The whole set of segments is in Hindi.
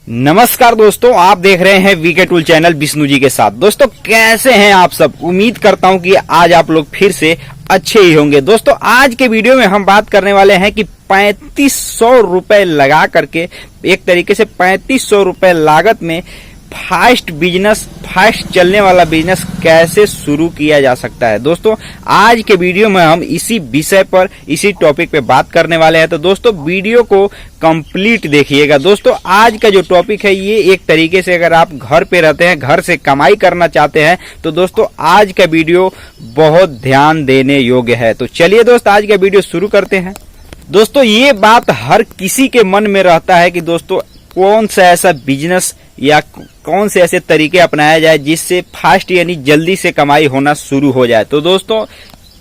नमस्कार दोस्तों, आप देख रहे हैं VK tool channel Vishnu ji के साथ। दोस्तों कैसे हैं आप सब? उम्मीद करता हूं कि आज आप लोग फिर से अच्छे ही होंगे। दोस्तों आज के वीडियो में हम बात करने वाले हैं कि 3500 रुपए लगा करके एक तरीके से 3500 रुपए लागत में फास्ट चलने वाला बिजनेस कैसे शुरू किया जा सकता है। दोस्तों आज के वीडियो में हम इसी विषय पर, इसी टॉपिक पे बात करने वाले हैं। तो दोस्तों वीडियो को कंप्लीट देखिएगा। दोस्तों आज का जो टॉपिक है ये एक तरीके से अगर आप घर पे रहते हैं, घर से कमाई करना चाहते हैं तो दोस्तों आज का वीडियो बहुत ध्यान देने योग्य है। तो चलिए दोस्त आज का वीडियो शुरू करते हैं। दोस्तों ये बात हर किसी के मन में रहता है कि दोस्तों कौन सा ऐसा बिजनेस या कौन से ऐसे तरीके अपनाया जाए जिससे फास्ट यानी जल्दी से कमाई होना शुरू हो जाए। तो दोस्तों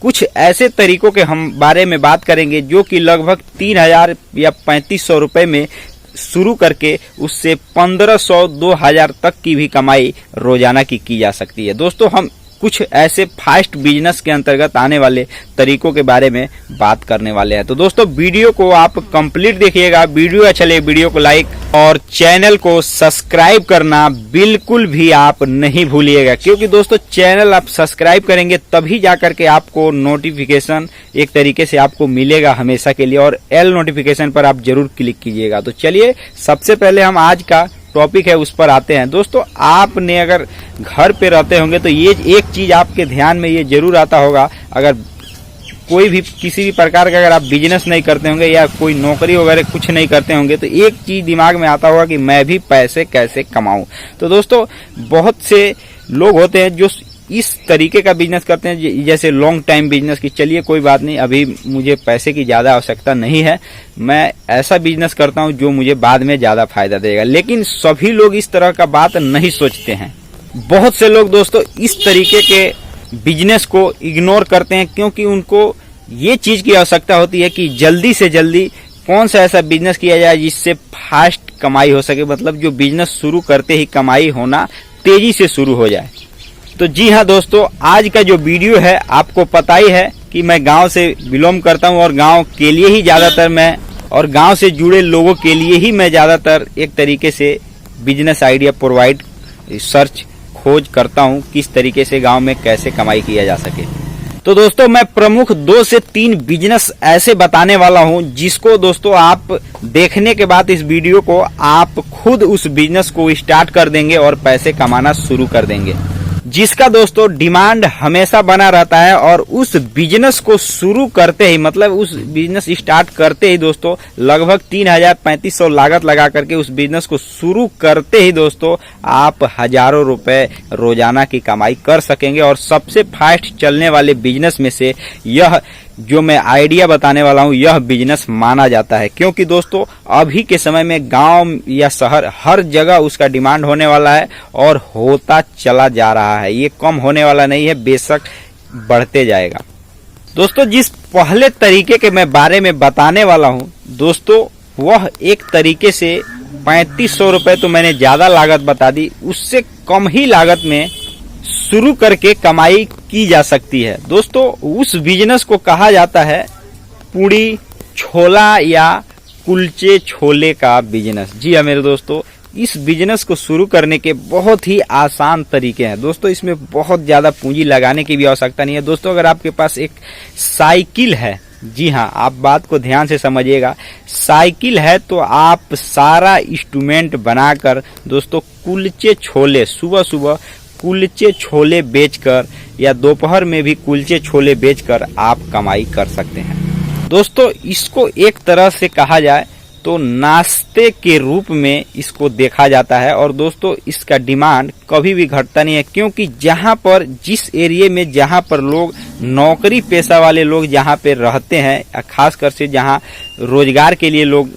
कुछ ऐसे तरीकों के हम बारे में बात करेंगे जो कि लगभग 3000 या 3500 रुपए में शुरू करके उससे 1500-2000 तक की भी कमाई रोजाना की जा सकती है। दोस्तों हम कुछ ऐसे फास्ट बिजनेस के अंतर्गत आने वाले तरीकों के बारे में बात करने वाले हैं। तो दोस्तों वीडियो को आप कंप्लीट देखिएगा। वीडियो अच्छा लगे वीडियो को लाइक और चैनल को सब्सक्राइब करना बिल्कुल भी आप नहीं भूलिएगा, क्योंकि दोस्तों चैनल आप सब्सक्राइब करेंगे तभी जाकर के आपको नोटिफिकेशन एक तरीके से आपको मिलेगा हमेशा के लिए, और एल नोटिफिकेशन पर आप जरूर क्लिक कीजिएगा। तो चलिए सबसे पहले हम आज का टॉपिक है उस पर आते हैं। दोस्तों आपने अगर घर पे रहते होंगे तो ये एक चीज आपके ध्यान में ये जरूर आता होगा, अगर कोई भी किसी भी प्रकार का अगर आप बिजनेस नहीं करते होंगे या कोई नौकरी वगैरह कुछ नहीं करते होंगे तो एक चीज दिमाग में आता होगा कि मैं भी पैसे कैसे कमाऊं। तो दोस्तों बहुत से लोग होते हैं जो इस तरीके का बिजनेस करते हैं जैसे लॉन्ग टाइम बिजनेस की चलिए कोई बात नहीं, अभी मुझे पैसे की ज्यादा आवश्यकता नहीं है, मैं ऐसा बिजनेस करता हूं जो मुझे बाद में ज्यादा फायदा देगा। लेकिन सभी लोग इस तरह का बात नहीं सोचते हैं। बहुत से लोग दोस्तों इस तरीके के बिजनेस को इग्नोर करते हैं क्योंकि उनको ये चीज की आवश्यकता होती है कि जल्दी से जल्दी कौन सा ऐसा बिजनेस किया जाए जिससे फास्ट कमाई हो सके, मतलब जो बिजनेस शुरू करते ही कमाई होना तेजी से शुरू हो जाए। तो जी हाँ दोस्तों आज का जो वीडियो है आपको पता ही है कि मैं गांव से बिलोंग करता हूं और गांव के लिए ही ज्यादातर मैं और गांव से जुड़े लोगों के लिए ही मैं ज्यादातर एक तरीके से बिजनेस आइडिया प्रोवाइड सर्च खोज करता हूं किस तरीके से गांव में कैसे कमाई किया जा सके। तो दोस्तों मैं प्रमुख 2 से 3 बिजनेस ऐसे बताने वाला हूं जिसको दोस्तों आप देखने के बाद इस वीडियो को आप खुद उस बिजनेस को स्टार्ट कर देंगे और पैसे कमाना शुरू कर देंगे, जिसका दोस्तों डिमांड हमेशा बना रहता है। और उस बिजनेस को शुरू करते ही मतलब उस बिजनेस स्टार्ट करते ही दोस्तों लगभग 3500 लागत लगा करके उस बिजनेस को शुरू करते ही दोस्तों आप हजारों रुपए रोजाना की कमाई कर सकेंगे। और सबसे फास्ट चलने वाले बिजनेस में से यह जो मैं आइडिया बताने वाला हूं यह बिजनेस माना जाता है, क्योंकि दोस्तों अभी के समय में गांव या शहर हर जगह उसका डिमांड होने वाला है और होता चला जा रहा है। ये कम होने वाला नहीं है, बेशक बढ़ते जाएगा। दोस्तों जिस पहले तरीके के मैं बारे में बताने वाला हूं दोस्तों वह एक तरीके से 3500 रुपए तो मैंने ज्यादा लागत बता दी, उससे कम ही लागत में शुरू करके कमाई की जा सकती है। दोस्तों उस बिजनेस को कहा जाता है पूड़ी छोला या कुलचे छोले का बिजनेस। जी हाँ मेरे दोस्तों, इस बिजनेस को शुरू करने के बहुत ही आसान तरीके हैं। दोस्तों इसमें बहुत ज्यादा पूंजी लगाने की भी आवश्यकता नहीं है। दोस्तों अगर आपके पास एक साइकिल है, जी हाँ आप बात को ध्यान से समझिएगा, साइकिल है तो आप सारा इंस्ट्रूमेंट बनाकर दोस्तों कुलचे छोले सुबह सुबह कुलचे छोले बेचकर या दोपहर में भी कुलचे छोले बेचकर आप कमाई कर सकते हैं। दोस्तों इसको एक तरह से कहा जाए तो नाश्ते के रूप में इसको देखा जाता है। और दोस्तों इसका डिमांड कभी भी घटता नहीं है, क्योंकि जहां पर जिस एरिया में जहां पर लोग नौकरी पेशा वाले लोग जहां पे रहते हैं, खासकर से जहां रोजगार के लिए लोग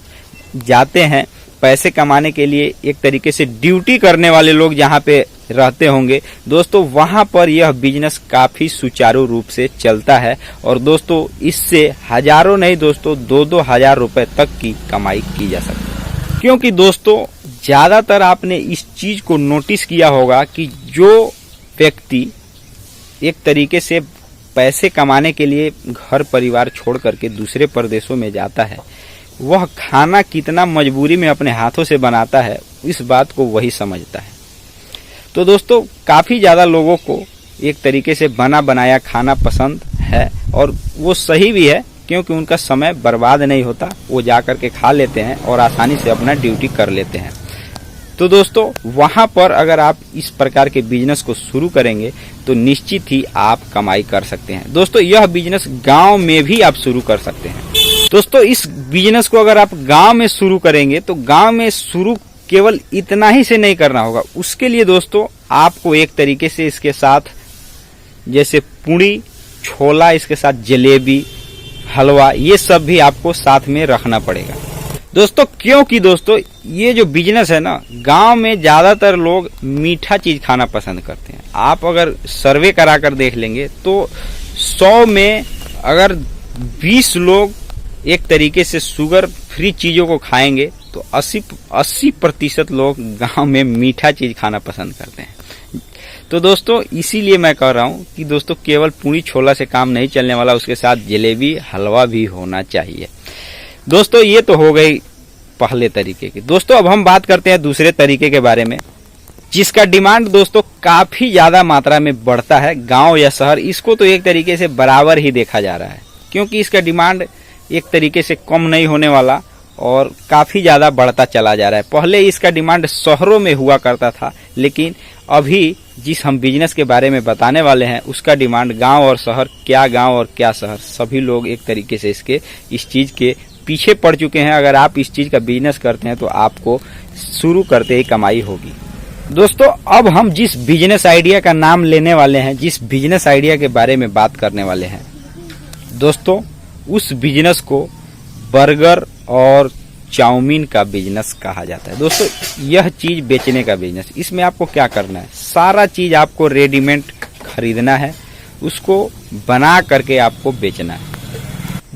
जाते हैं पैसे कमाने के लिए, एक तरीके से ड्यूटी करने वाले लोग जहां पे रहते होंगे दोस्तों वहां पर यह बिजनेस काफी सुचारू रूप से चलता है। और दोस्तों इससे हजारों नहीं दोस्तों 2-2 हजार रुपए तक की कमाई की जा सकती है। क्योंकि दोस्तों ज्यादातर आपने इस चीज को नोटिस किया होगा कि जो व्यक्ति एक तरीके से पैसे कमाने के लिए घर परिवार छोड़ करके दूसरे प्रदेशों में जाता है वह खाना कितना मजबूरी में अपने हाथों से बनाता है, इस बात को वही समझता है। तो दोस्तों काफी ज्यादा लोगों को एक तरीके से बना बनाया खाना पसंद है और वो सही भी है, क्योंकि उनका समय बर्बाद नहीं होता, वो जा कर के खा लेते हैं और आसानी से अपना ड्यूटी कर लेते हैं। तो दोस्तों वहां पर अगर आप इस प्रकार के बिजनेस को शुरू करेंगे तो निश्चित ही आप कमाई कर सकते हैं। दोस्तों यह बिजनेस गांव में भी आप शुरू कर सकते हैं। दोस्तों इस बिजनेस को अगर आप गांव में शुरू करेंगे तो गांव में शुरू केवल इतना ही से नहीं करना होगा। उसके लिए दोस्तों आपको एक तरीके से इसके साथ जैसे पूड़ी, छोला, इसके साथ जलेबी, हलवा, ये सब भी आपको साथ में रखना पड़ेगा दोस्तों। क्योंकि दोस्तों ये जो बिजनेस है ना, गांव में ज्यादातर लोग मीठा चीज खाना पसंद करते हैं। आप अगर सर्वे करा कर देख लेंगे तो 100 में अगर 20 लोग एक तरीके से शुगर फ्री चीजों को खाएंगे तो 80% लोग गांव में मीठा चीज खाना पसंद करते हैं। तो दोस्तों इसीलिए मैं कह रहा हूं कि दोस्तों केवल पूरी छोला से काम नहीं चलने वाला, उसके साथ जलेबी, हलवा भी होना चाहिए। दोस्तों ये तो हो गई पहले तरीके की। दोस्तों अब हम बात करते हैं दूसरे तरीके के बारे में, जिसका डिमांड दोस्तों काफी ज्यादा मात्रा में बढ़ता है। गांव या शहर, इसको तो एक तरीके से बराबर ही देखा जा रहा है, क्योंकि इसका डिमांड एक तरीके से कम नहीं होने वाला और काफी ज्यादा बढ़ता चला जा रहा है। पहले इसका डिमांड शहरों में हुआ करता था, लेकिन अभी जिस हम बिजनेस के बारे में बताने वाले हैं उसका डिमांड गांव और शहर, क्या गांव और क्या शहर, सभी लोग एक तरीके से इस चीज के पीछे पड़ चुके हैं। अगर आप इस चीज का बिजनेस करते हैं तो आपको शुरू करते ही कमाई होगी। दोस्तों अब हम जिस बिजनेस आइडिया का नाम लेने वाले हैं, जिस बिजनेस आइडिया के बारे में बात करने वाले हैं दोस्तों, उस बिजनेस को बर्गर और चाउमीन का बिजनेस कहा जाता है। दोस्तों यह चीज बेचने का बिजनेस, इसमें आपको क्या करना है, सारा चीज आपको रेडीमेड खरीदना है, उसको बना करके आपको बेचना है।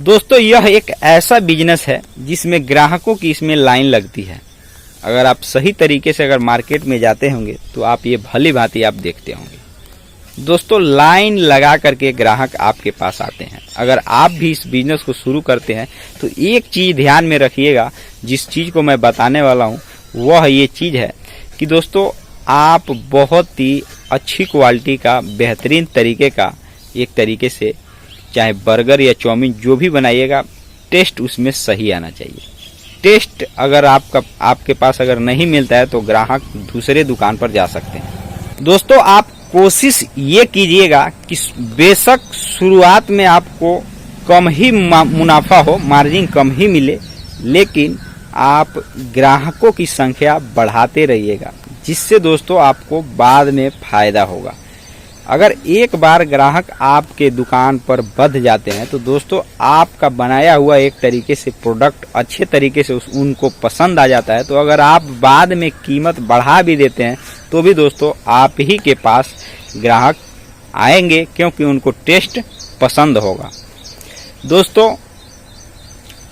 दोस्तों यह एक ऐसा बिजनेस है जिसमें ग्राहकों की इसमें लाइन लगती है। अगर आप सही तरीके से अगर मार्केट में जाते होंगे तो आप ये भली भांति आप देखते होंगे। दोस्तों लाइन लगा करके ग्राहक आपके पास आते हैं। अगर आप भी इस बिजनेस को शुरू करते हैं तो एक चीज ध्यान में रखिएगा, जिस चीज को मैं बताने वाला हूं वह ये चीज है कि दोस्तों आप बहुत ही अच्छी क्वालिटी का, बेहतरीन तरीके का, एक तरीके से चाहे बर्गर या चाउमीन जो भी बनाइएगा, टेस्ट उसमें सही आना चाहिए। टेस्ट अगर आपके पास अगर नहीं मिलता है तो ग्राहक दूसरे दुकान पर जा सकते हैं। दोस्तों आप कोशिश ये कीजिएगा कि बेशक शुरुआत में आपको कम ही मुनाफा हो, मार्जिन कम ही मिले, लेकिन आप ग्राहकों की संख्या बढ़ाते रहिएगा, जिससे दोस्तों आपको बाद में फायदा होगा। अगर एक बार ग्राहक आपके दुकान पर बध जाते हैं तो दोस्तों आपका बनाया हुआ एक तरीके से प्रोडक्ट अच्छे तरीके से उनको पसंद आ जाता है। तो अगर आप बाद में कीमत बढ़ा भी देते हैं तो भी दोस्तों आप ही के पास ग्राहक आएंगे, क्योंकि उनको टेस्ट पसंद होगा। दोस्तों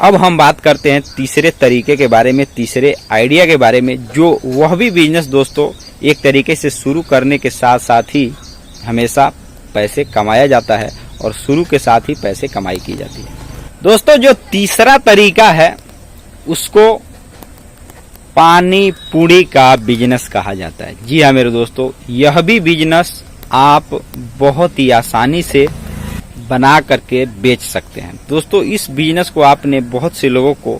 अब हम बात करते हैं तीसरे तरीके के बारे में, तीसरे आइडिया के बारे में, जो वह भी बिजनेस दोस्तों एक तरीके से शुरू करने के साथ साथ ही हमेशा पैसे कमाया जाता है और शुरू के साथ ही पैसे कमाई की जाती है। दोस्तों जो तीसरा तरीका है उसको पानी पूड़ी का बिजनेस कहा जाता है। जी हाँ मेरे दोस्तों, यह भी बिजनेस आप बहुत ही आसानी से बना करके बेच सकते हैं। दोस्तों इस बिजनेस को आपने बहुत से लोगों को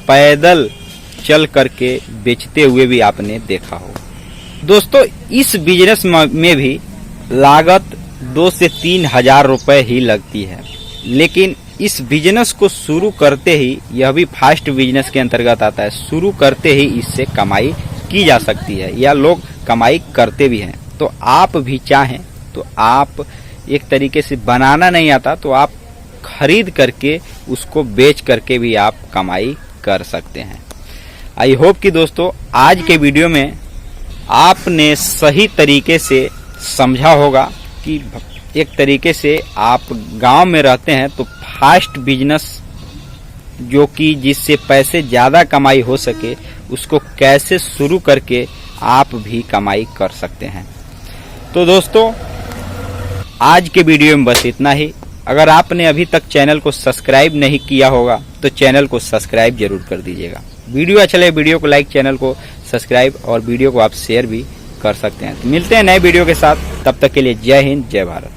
पैदल चल करके बेचते हुए भी आपने देखा होगा। दोस्तों इस बिजनेस में भी लागत 2 से 3 हजार रुपए ही लगती है, लेकिन इस बिजनेस को शुरू करते ही, यह भी फास्ट बिजनेस के अंतर्गत आता है, शुरू करते ही इससे कमाई की जा सकती है या लोग कमाई करते भी हैं। तो आप भी चाहें तो आप एक तरीके से बनाना नहीं आता तो आप खरीद करके उसको बेच करके भी आप कमाई कर सकते हैं। आई होप कि दोस्तों आज के वीडियो में आपने सही तरीके से समझा होगा कि एक तरीके से आप गांव में रहते हैं तो फास्ट बिजनेस जो कि जिससे पैसे ज्यादा कमाई हो सके उसको कैसे शुरू करके आप भी कमाई कर सकते हैं। तो दोस्तों आज के वीडियो में बस इतना ही। अगर आपने अभी तक चैनल को सब्सक्राइब नहीं किया होगा तो चैनल को सब्सक्राइब जरूर कर दीजिएगा। वीडियो अच्छा लगे वीडियो को लाइक, चैनल को सब्सक्राइब और वीडियो को आप शेयर भी कर सकते हैं। तो मिलते हैं नए वीडियो के साथ, तब तक के लिए जय हिंद, जय भारत।